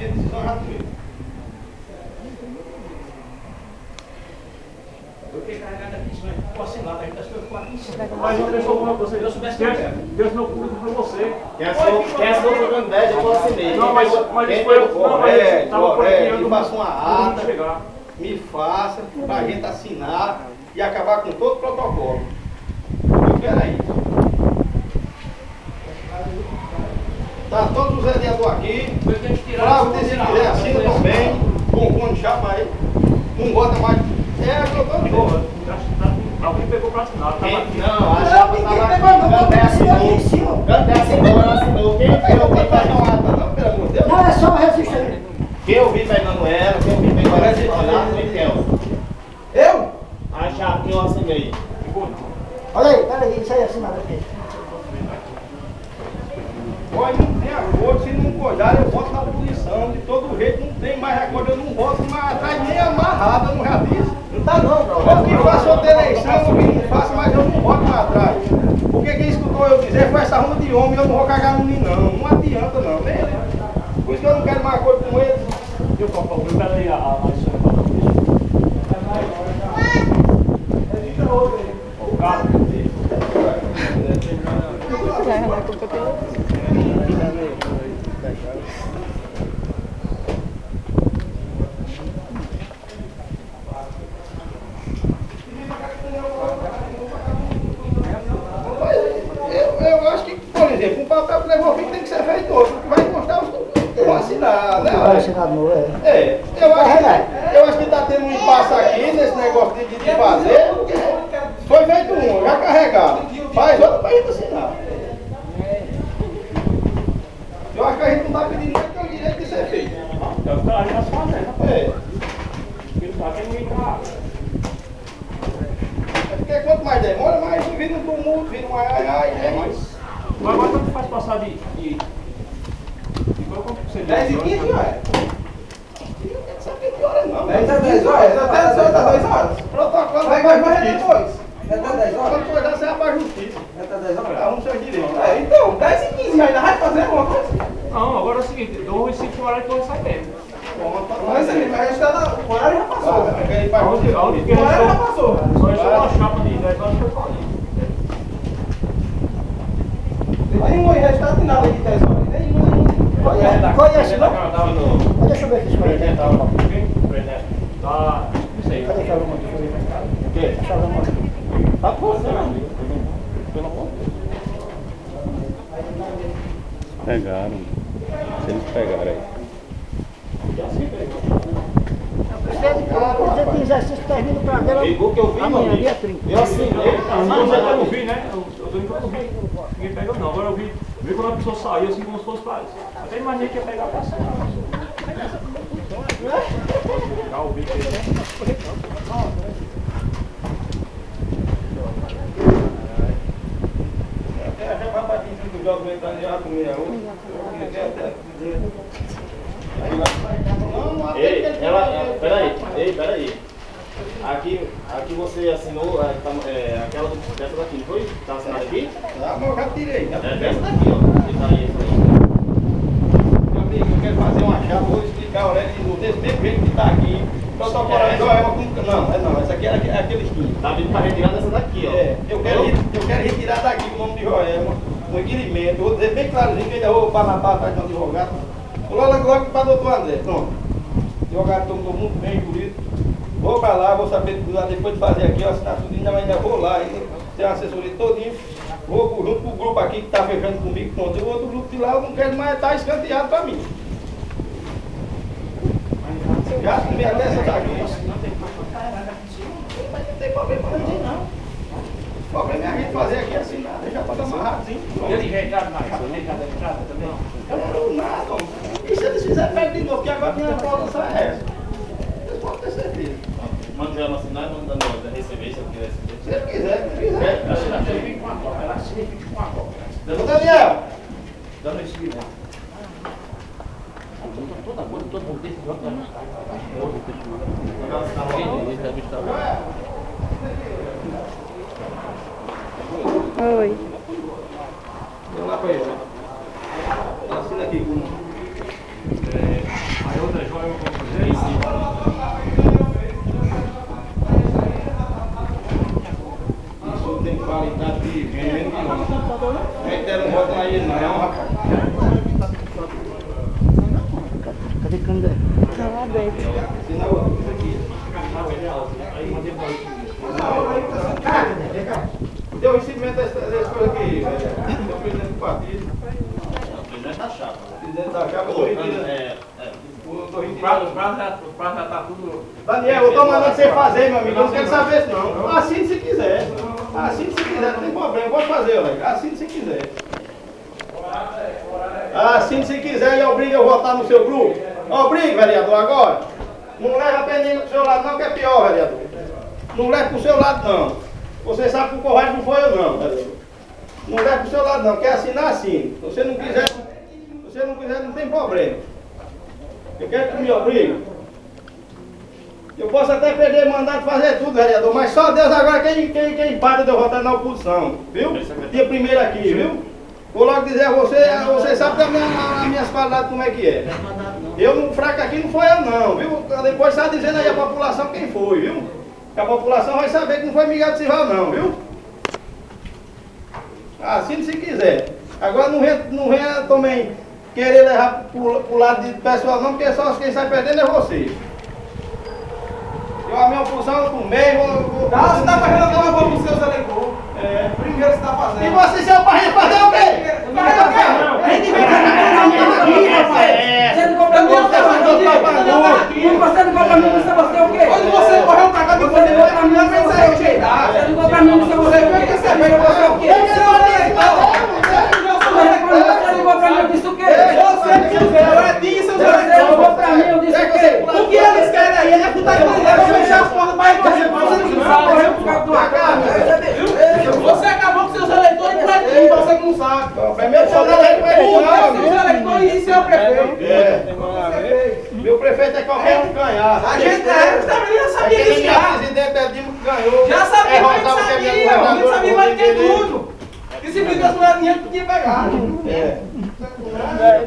minha decisão já tomei. Eu fiquei carregado aqui, senão eu posso assinar, a gente está esperando 4 Mas uma pessoa como você, Deus não cuida por você. Quem assinou foi o Gandés, eu assinei. Não, mas isso foi eu. Não, mas eu estava por aqui, eu me não faça uma ata, chegar. me faça, para a gente assinar e acabar com todo o protocolo. Eu quero é isso. Tá todos os vereadores aqui. Flávio, se quiser, assina também. Concone, chapa aí. Não bota mais. É, eu tô de boa. Alguém pegou pra assinar. Não, a chapa estava aqui. Gandés assinou. Gandés assinou, ela assinou. Quem faz uma ata? Não, pelo amor de Deus. Não, é só registro aí. Quem eu vi pegando ela, quem eu vi pegando ela, foi Miguel. Eu? A chapa que eu assinei. Olha aí, peraí, isso aí é assinado aqui. Olha, não tem acordo, se não acordar eu voto na punição, de todo jeito não tem mais acordo, eu não voto mais atrás nem amarrado, eu não já disse. Não tá não, bro. Ou que faça outra eleição, ou que não faça, mas eu não voto mais atrás. Porque quem escutou eu dizer foi essa ruma de homem, eu não vou cagar no menino não, não adianta não, beleza. Por isso que eu não quero mais acordo com eles. Eu quero aí a lição para o cara. Eu acho que, por exemplo, um papel que levou fim tem que ser feito outro, que vai constar os que vão assinar, né? Vai assinar de novo, é. É, eu acho que está tendo um impasse aqui nesse negócio de fazer, porque foi feito um, já carregado. Faz outro para a gente assinar. Eu acho que a gente não está pedindo nada que é o direito de ser feito. Eu ficaria na sua mesa. É. Ele tá aqui ninguém tá. É porque quanto mais demora, mais vira um tumulto, vira um ai, Mas agora quando faz passar de quanto você 10 e 15 horas. Não sabe que hora não. 10 a 10 horas? Até as 8 a 2 horas? Protocolo Vai depois. Até 10 horas? Quando for dar, você vai para a justiça. Até 10 horas? Arruma seus direitos. É, então, 10 e 15 ainda vai fazer alguma coisa? Não, agora é o seguinte, eu dou o recibo pro horário que eu vou sair mesmo. Mas ele vai registrar, o horário já passou. A única que O horário já restou, passou. só restou uma chapa de 10 horas que foi Paulinho. Nenhum registrado de nada de 10 horas. Nenhum. Foi esse, não? Deixa eu ver aqui se foi. Tá, não sei. Cadê aquela mão? Deixa eu ver. O quê? Aquela mão. Tá funcionando. Pelo amor de Deus. Pegaram. Se eles pegaram aí. O dia de exercício termina o prazer Pegou que eu vi, amanhã, mano. dia 30. Eu assinei. Não, já que eu não vi, né? Eu tô indo que eu não vi. Ninguém pegou não. Agora eu vi quando a pessoa saiu assim como se fosse pra isso. Até imaginei que ia pegar pra cima. Pegar o bico aí. Já vai bater em cima do jogo, entrando já comer a outra. Peraí. Aqui você assinou aquela dessa daqui, não foi? Tá assinado aqui? Tá, mas eu já tirei. Já É dessa daqui, ó. Essa aí. Meu amigo, eu quero fazer uma chave, vou explicar a Aurélia de novo, desse mesmo jeito que está aqui. Protocolando é uma com... Não, essa aqui é aquele esquinho. Tá vindo pra retirar dessa daqui, ó. É, eu quero retirar daqui o nome de Joelma, um requerimento. Vou dizer bem clarzinho que ainda vou para atrás do advogado. Vou logo para o doutor André, pronto. O advogado tomou muito bem, jurista. Vou para lá, vou saber tudo lá, depois de fazer aqui, eu assinar tudo, ainda vou lá, ainda tem uma assessoria todinha. Vou junto com o grupo aqui que está fechando comigo, pronto. E o outro grupo de lá eu não quero mais estar escanteado para mim. Já assinei até essa daqui. Mas não tem problema não. O problema é a gente fazer aqui assinar, deixar para amarradinho. Ele já entraram na entrada também? Eu não quero nada. E se eles fizerem perto de novo, que agora minha prova só é essa. Eles podem ter certeza. Manda ela assinar e manda receber se eu quiser receber. Se ele quiser. Ele fica com a cópia, ela assina e fica com a cópia. Ô Daniel! Dando esse livro. Todo mundo desse jogo vai mostrar. Oi. Vamos lá para ele. Assina aqui com ficando. Tá lá dentro. Assina outro, isso aqui. Deu recebimento dessa coisa aqui, velho. Deu presidente do partido. O presidente tá chato. Presidente da Câmara, tô retiro. Os prazos já tá tudo. Daniel, eu tô mandando você fazer, meu amigo. Eu não quero saber isso, não. Assine se quiser. Assine se quiser, não tem problema. Pode fazer, Alex. Assine se quiser. Assine se quiser e obriga eu a votar no seu grupo. Obriga, vereador, agora. Não leva a peninha pro seu lado, não, que é pior, vereador. Não leva pro seu lado, não. Você sabe que o correto não foi eu, não, vereador. Não leva pro seu lado, não. Quer assinar, assine. Se você não quiser, não tem problema. Eu quero que me obrigue. Eu posso até perder mandato, fazer tudo, vereador, mas só Deus agora quem empata de eu votar na oposição, viu? Dia primeiro aqui, viu? Vou logo dizer a você, você sabe das minhas qualidades como é que é. Eu não fraco aqui não foi eu não, viu? Depois está dizendo aí a população quem foi, viu? Que a população vai saber que não foi Miguel de Silva não, viu? Assine se quiser. Agora não venha também querer levar pro lado de pessoal não, porque só quem sai perdendo é você. Eu a minha função do meio, vou... Não, você está fazendo aquela boa com seus eleitores. Primeiro você está fazendo. E você, seu pai, fazer o quê? Fazer o quê? A gente vem aqui, rapaz. Você não compra muito, você não compra muito, você é o quê? Quando você correu pra cá, você não compra muito, você é o quê? Você não compra muito, você é o quê? Você não compra muito, isso o quê? O que eles querem aí é botar em fechar as portas para você acabou com seus eleitores por aqui, você não sabe. Seus eleitores e seu prefeito. Meu prefeito é qualquer um ganhar. A gente também já sabia disso Minha já. presidente é Dilma que ganhou. Já sabia, mas Rosalvo, que é minha a gente governadora, sabia mais que poderia- tudo. E se briga as mulherinhas, podia pegar.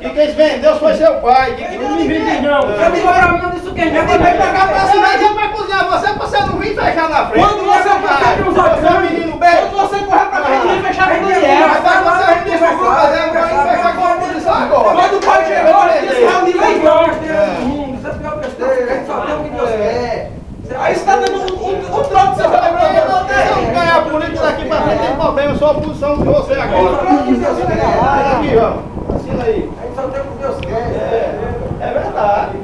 E quem vendeu foi seu pai. Não me vende não. Você ligou pra mim, eu disse o quê? Já tem que pegar pra Você cima. vai dizer pra cozinhar você, pra você não vir fechar na frente. Quando você Você é um menino bem. Quando você correr pra frente, ele fechar com o Mas Daniel. você não disse que vai fazer, vai fechar com a oposição agora. Quando o pai chegou, ele disse reunir lá em Aí você tá dando um troco do seu Se eu não ganhar política daqui pra frente, tem problema. Eu sou a oposição de você agora. Assina aqui, ó. Assina aí. É verdade.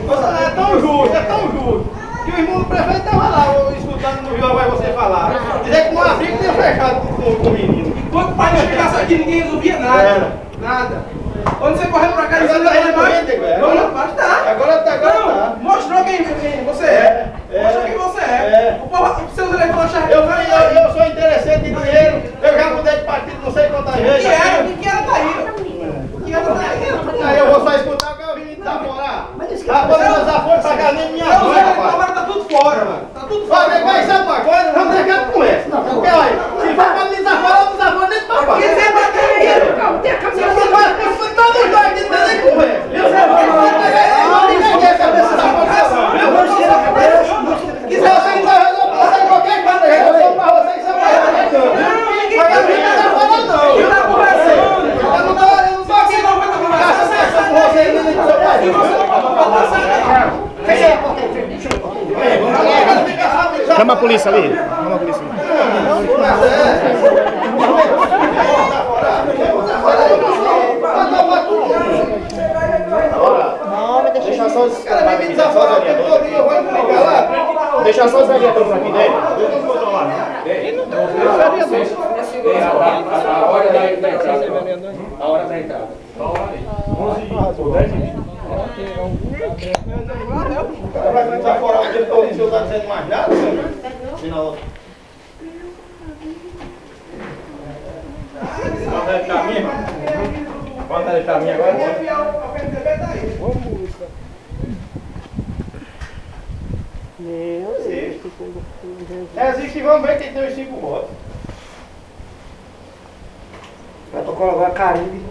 Você é tão justo, que o irmão do prefeito estava lá, escutando no violão vai você falar. Dizer que não abria que tinha fechado com o menino. Enquanto o pai não chegasse aqui, ninguém resolvia nada. Nada. Quando você correu pra cá, Agora você tá não resolvendo, velho. Agora tá. Agora tá. Mostrou quem você é. Mostrou quem você é. O povo, os seus eleitores acharam Eu sou interessante de dinheiro, eu já mudei de partido não sei quantas vezes. que era daí. Que era daí. Aí eu vou só escutar o que eu vim desaforar. Mas isso que Ah, quando eu desaforo pra cá nem minha Então, mãe, os eleitores rapaz. agora tá tudo fora, mano. Tá tudo Olha, fora. mas sabe uma coisa? Vamos deixar com essa. Porque olha, se for pra me desaforar, eu não desaforo nem de papai. Quem você vai ter? Calma, tem a Se cabeça. você vai, todos os dois aqui não tem nem conversa. Ninguém quer saber se desaforação. E se você não vai resolver, você qualquer coisa, eu sou pra você que você vai resolver. Mas eu não vim desaforar, não. Quem tá conversando? Eu não tô aqui Quem não vai estar conversando? com você e nem com seu pai. E você não pode conversar. Fecha a porta aí, deixa eu ver. Chama a polícia ali. Chama a polícia ali. Não, mas Deixa só os Cara, vai me desaforar o tempo todo e eu vou implicar lá. Deixa só os vereadores aqui dentro. A hora da entrada. 11 ou 10 minutos. O cara vai me desaforar o tempo todo e o senhor tá dizendo mais nada? Senão... Bota ele pra mim, irmão. Bota ele pra mim agora. Existe, vamos ver quem tem os 5 votos. protocolo agora, Caribe.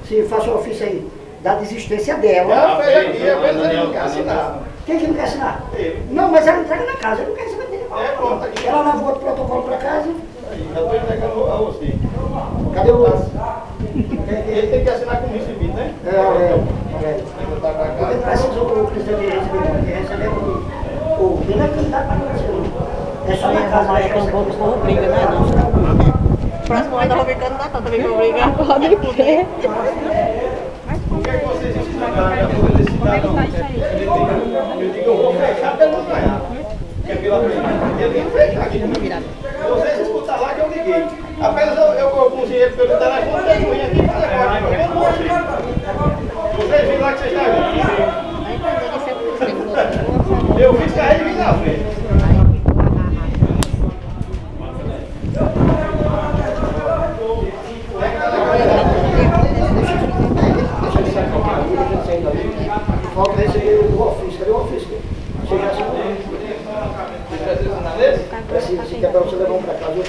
Se faça o ofício aí da desistência dela. Já fez aqui, eu não quer assinar. Quem que não quer assinar? Ele. Não, mas ela entrega na casa, eu não quero saber dele. É, pronto, aqui. Ela levou outro protocolo pra casa. Aí, já estou entregando a você. Cadê o outro? Ele tem que assinar como recebido, né? É. Tem que botar pra cá. Porque precisa o presidente receber, porque recebe o que não é candidato para não. É só na casa. Mas com pouco povo briga, né? Próximo ano eu vou vir candidato também pra brigar. Pode crer. O que é que vocês explicaram? Eu vou desse cidadão. Eu digo, eu vou fechar até não ganhar. Que é pela frente. Eu tenho que fechar aqui comigo. Vocês escutaram lá que eu liguei. Apenas eu consegui pelo telefone, tem ruim aqui, faz agora. Eu não vou ver. Vocês viram lá que vocês estavam. Eu fiz carreira e vim na frente. Falta receber o ofício. Cadê o ofício? Você já assinou? Se quer para você levar um para casa, eu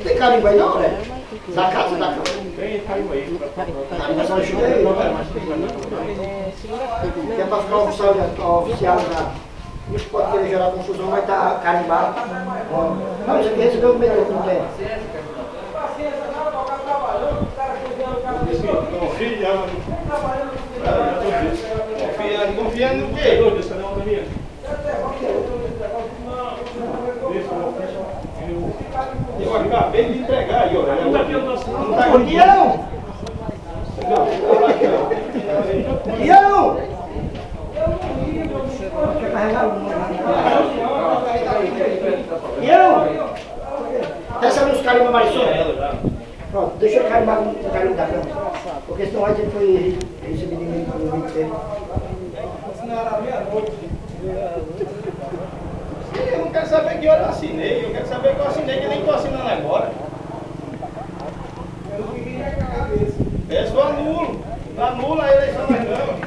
tem carimbo aí não, né? Da casa, da casa. Tem carimbo aí. Mas ajuda aí. Que é para ficar oficial já. Isso pode querer gerar confusão, mas tá carimbado. Não, isso aqui recebeu o metrô, não tem. Confiando no quê? Eu acabei de entregar aí, olha. Não tá Bom dia, não! Dia, não! Quer carregar um? Dia, não! Essa não os carimbos mais só? Pronto, deixa eu carimbar com o carimbo da cama. Porque senão a gente foi receber ninguém no 26. Eu não quero saber que hora eu assinei, eu quero saber que eu assinei, que nem estou assinando agora. É só anulo. Anula a eleição da Câmara.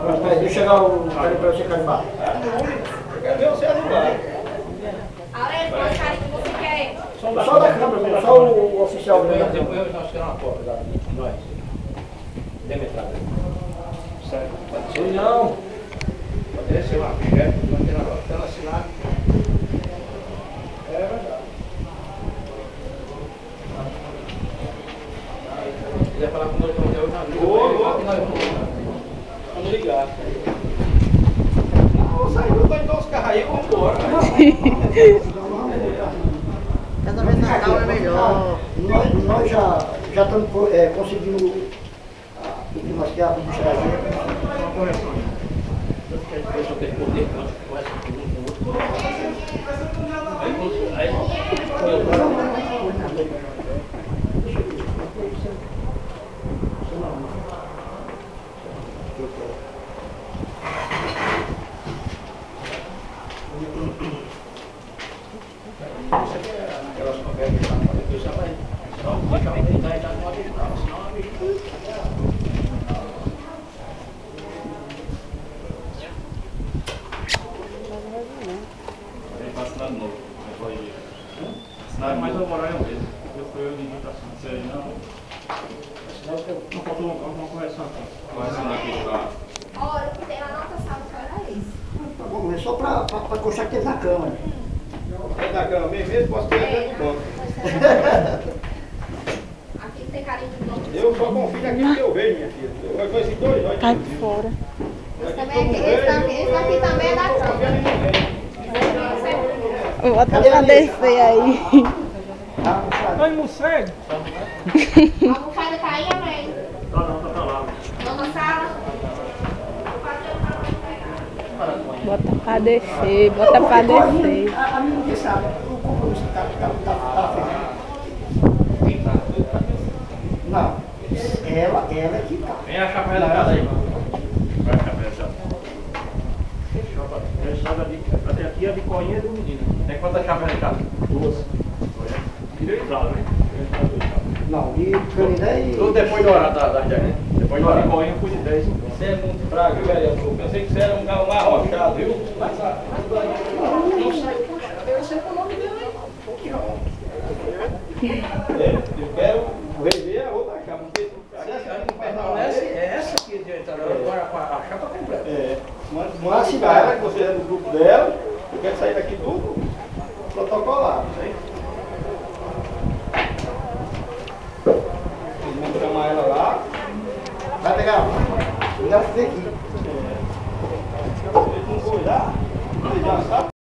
Pronto, aí, deixa eu chegar o carimbo para você carimbar. Anule. Eu quero ver você anular. Aurélio, qual carimbo você quer? Só da Câmara, só o oficial. Depois nós tiramos uma foto de nós. Dê-me entrada. Certo? Não. Pode descer lá, chefe, pode tirar lá. Ela assinar. É verdade. Se quiser falar com nós, eu já vi. Vamos ligar. Não, saiu, vai dar os carros aí, vamos embora. Cada vez na calma é melhor. Nós já estamos conseguindo o que nós queremos do Xerazinha. Uma correção. Eu só tenho poder, nós conversamos com um com o outro. Aquelas conversas que estão fazendo aqui, já vai. Só deixa a unidade da moda de carro, senão a bicha. Assinar de novo. Assinar mais o horário mesmo. Eu digitação. Isso aí não faltou uma correção aqui. Vai assinar aqui pra. Olha, o que tem lá na nossa sala só era isso. Tá bom, é só para constar que ele na Câmara. É da Câmara mesmo, posso ter até do banco. Aqui não tem carimbo de nome. Eu só confio naquilo que eu vejo, minha filha. Eu conheci dois, nós. Cai fora. Esse aqui também é da Câmara. Bota pra descer aí. Tá em morcego? A almofada tá aí, amém? Tá não, tá pra lá. Não na sala? Bota pra descer, bota pra descer. A menina que sabe, o compromisso tá Não, ela que tá. Vem a chapa relegada aí. Vai ficar presa. Até aqui a de coinha do menino. Tem quantas chapas relegadas? Duas. Direito dado, né? Não, e Canidé Tudo depois do horário da gente. Depois do A de horário. coinha foi de 10. Você é muito fraco, viu, vereador? Pensei que você era um carro mais arrochado, viu? Eu quero rever a outra capa. Porque se essa não faz na hora. É essa aqui de entrada. Agora a chapa completa. Manda a cidade, que você é do grupo dela. Eu quero sair daqui tudo protocolado. Vai pegar? Pegar aqui. Ele não foi lá, ele já sabe.